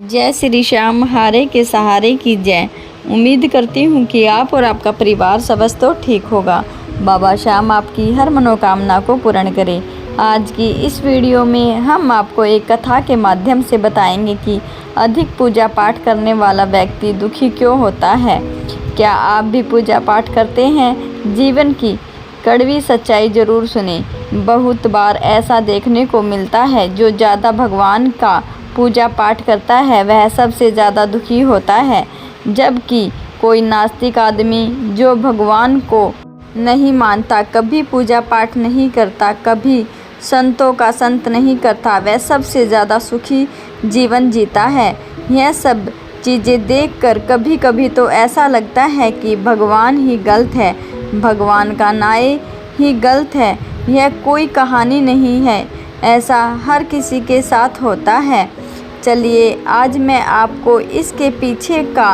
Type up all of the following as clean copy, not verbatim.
जय श्री श्याम, हारे के सहारे की जय। उम्मीद करती हूँ कि आप और आपका परिवार सबस तो ठीक होगा। बाबा श्याम आपकी हर मनोकामना को पूर्ण करे। आज की इस वीडियो में हम आपको एक कथा के माध्यम से बताएंगे कि अधिक पूजा पाठ करने वाला व्यक्ति दुखी क्यों होता है। क्या आप भी पूजा पाठ करते हैं? जीवन की कड़वी सच्चाई ज़रूर सुने। बहुत बार ऐसा देखने को मिलता है, जो ज़्यादा भगवान का पूजा पाठ करता है वह सबसे ज़्यादा दुखी होता है, जबकि कोई नास्तिक आदमी जो भगवान को नहीं मानता, कभी पूजा पाठ नहीं करता, कभी संतों का संत नहीं करता, वह सबसे ज़्यादा सुखी जीवन जीता है। यह सब चीज़ें देखकर कभी कभी तो ऐसा लगता है कि भगवान ही गलत है, भगवान का न्याय ही गलत है। यह कोई कहानी नहीं है, ऐसा हर किसी के साथ होता है। चलिए आज मैं आपको इसके पीछे का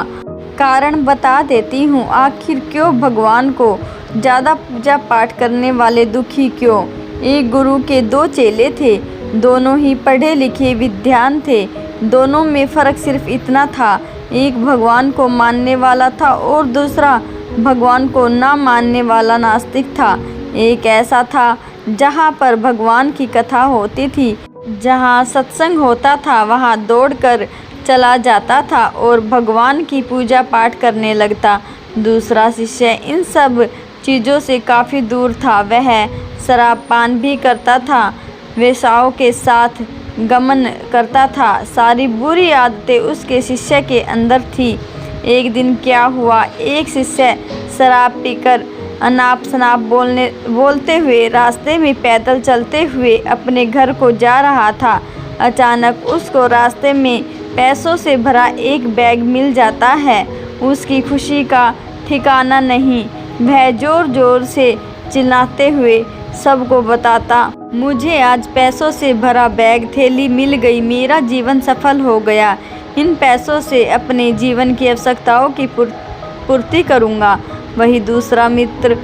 कारण बता देती हूँ। आखिर क्यों भगवान को ज़्यादा पूजा पाठ करने वाले दुखी क्यों। एक गुरु के दो चेले थे, दोनों ही पढ़े लिखे विद्वान थे। दोनों में फ़र्क सिर्फ इतना था, एक भगवान को मानने वाला था और दूसरा भगवान को ना मानने वाला नास्तिक था। एक ऐसा था जहाँ पर भगवान की कथा होती थी, जहाँ सत्संग होता था, वहाँ दौड़कर चला जाता था और भगवान की पूजा पाठ करने लगता। दूसरा शिष्य इन सब चीज़ों से काफ़ी दूर था। वह शराब पान भी करता था, वेश्याओं के साथ गमन करता था। सारी बुरी आदतें उसके शिष्य के अंदर थी। एक दिन क्या हुआ, एक शिष्य शराब पीकर अनाप शनाप बोलते हुए रास्ते में पैदल चलते हुए अपने घर को जा रहा था। अचानक उसको रास्ते में पैसों से भरा एक बैग मिल जाता है। उसकी खुशी का ठिकाना नहीं। वह ज़ोर ज़ोर से चिल्लाते हुए सबको बताता, मुझे आज पैसों से भरा बैग थैली मिल गई, मेरा जीवन सफल हो गया। इन पैसों से अपने जीवन की आवश्यकताओं की पूर्ति करूँगा। वही दूसरा मित्र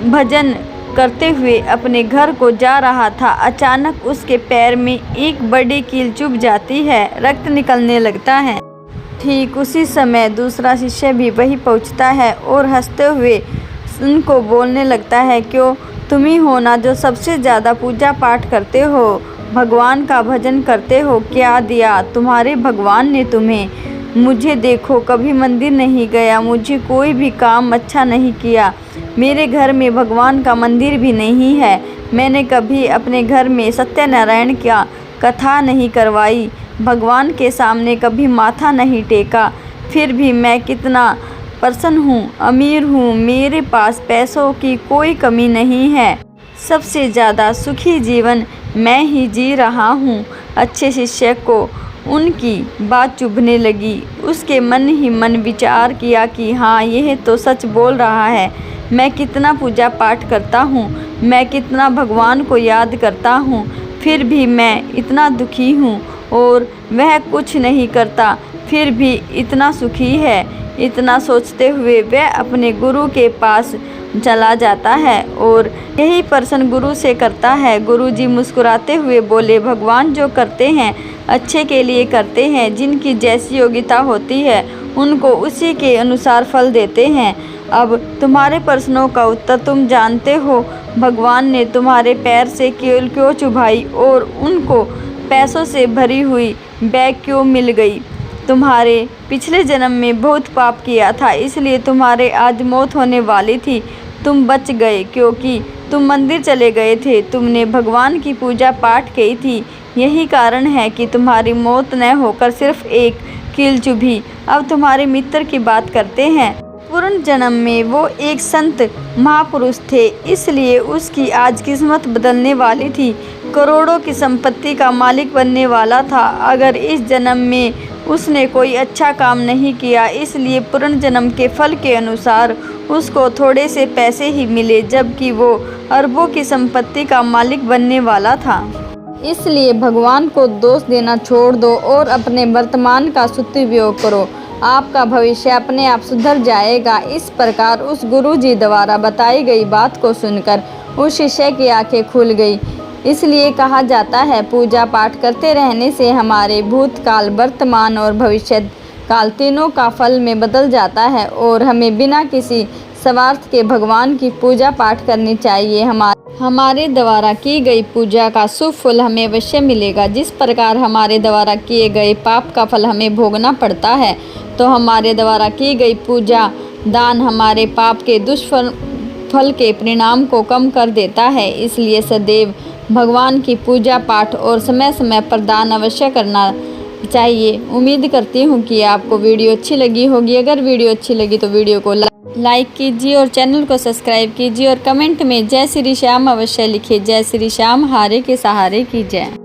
भजन करते हुए अपने घर को जा रहा था। अचानक उसके पैर में एक बड़ी कील चुभ जाती है, रक्त निकलने लगता है। ठीक उसी समय दूसरा शिष्य भी वहीं पहुंचता है और हंसते हुए उनको बोलने लगता है, क्यों तुम ही हो ना जो सबसे ज़्यादा पूजा पाठ करते हो, भगवान का भजन करते हो। क्या दिया तुम्हारे भगवान ने तुम्हें? मुझे देखो, कभी मंदिर नहीं गया, मुझे कोई भी काम अच्छा नहीं किया, मेरे घर में भगवान का मंदिर भी नहीं है, मैंने कभी अपने घर में सत्यनारायण का कथा नहीं करवाई, भगवान के सामने कभी माथा नहीं टेका, फिर भी मैं कितना प्रसन्न हूँ, अमीर हूँ, मेरे पास पैसों की कोई कमी नहीं है, सबसे ज़्यादा सुखी जीवन मैं ही जी रहा हूँ। अच्छे शिष्य को उनकी बात चुभने लगी। उसके मन ही मन विचार किया कि हाँ, यह तो सच बोल रहा है। मैं कितना पूजा पाठ करता हूँ, मैं कितना भगवान को याद करता हूँ, फिर भी मैं इतना दुखी हूँ और वह कुछ नहीं करता, फिर भी इतना सुखी है। इतना सोचते हुए वह अपने गुरु के पास चला जाता है और यही प्रश्न गुरु से करता है। गुरुजी मुस्कुराते हुए बोले, भगवान जो करते हैं अच्छे के लिए करते हैं, जिनकी जैसी योग्यता होती है उनको उसी के अनुसार फल देते हैं। अब तुम्हारे प्रश्नों का उत्तर तुम जानते हो। भगवान ने तुम्हारे पैर से कील क्यों चुभाई और उनको पैसों से भरी हुई बैग क्यों मिल गई? तुम्हारे पिछले जन्म में बहुत पाप किया था, इसलिए तुम्हारे आज मौत होने वाली थी। तुम बच गए क्योंकि तुम मंदिर चले गए थे, तुमने भगवान की पूजा पाठ की थी। यही कारण है कि तुम्हारी मौत न होकर सिर्फ एक कील चुभी। अब तुम्हारे मित्र की बात करते हैं। पूर्ण जन्म में वो एक संत महापुरुष थे, इसलिए उसकी आज किस्मत बदलने वाली थी। करोड़ों की संपत्ति का मालिक बनने वाला था। अगर इस जन्म में उसने कोई अच्छा काम नहीं किया, इसलिए पूर्ण जन्म के फल के अनुसार उसको थोड़े से पैसे ही मिले, जबकि वो अरबों की संपत्ति का मालिक बनने वाला था। इसलिए भगवान को दोष देना छोड़ दो और अपने वर्तमान का सदुपयोग करो, आपका भविष्य अपने आप सुधर जाएगा। इस प्रकार उस गुरुजी द्वारा बताई गई बात को सुनकर उस शिष्य की आंखें खुल गई। इसलिए कहा जाता है पूजा पाठ करते रहने से हमारे भूतकाल, वर्तमान और भविष्य काल तीनों का फल में बदल जाता है और हमें बिना किसी स्वार्थ के भगवान की पूजा पाठ करनी चाहिए। हमारे द्वारा की गई पूजा का शुभ फल हमें अवश्य मिलेगा। जिस प्रकार हमारे द्वारा किए गए पाप का फल हमें भोगना पड़ता है, तो हमारे द्वारा की गई पूजा दान हमारे पाप के दुष्फल के परिणाम को कम कर देता है। इसलिए सदैव भगवान की पूजा पाठ और समय समय पर दान अवश्य करना चाहिए। उम्मीद करती हूँ कि आपको वीडियो अच्छी लगी होगी। अगर वीडियो अच्छी लगी तो वीडियो को लाइक कीजिए और चैनल को सब्सक्राइब कीजिए और कमेंट में जय श्री श्याम अवश्य लिखिए। जय श्री श्याम, हारे के सहारे की जय।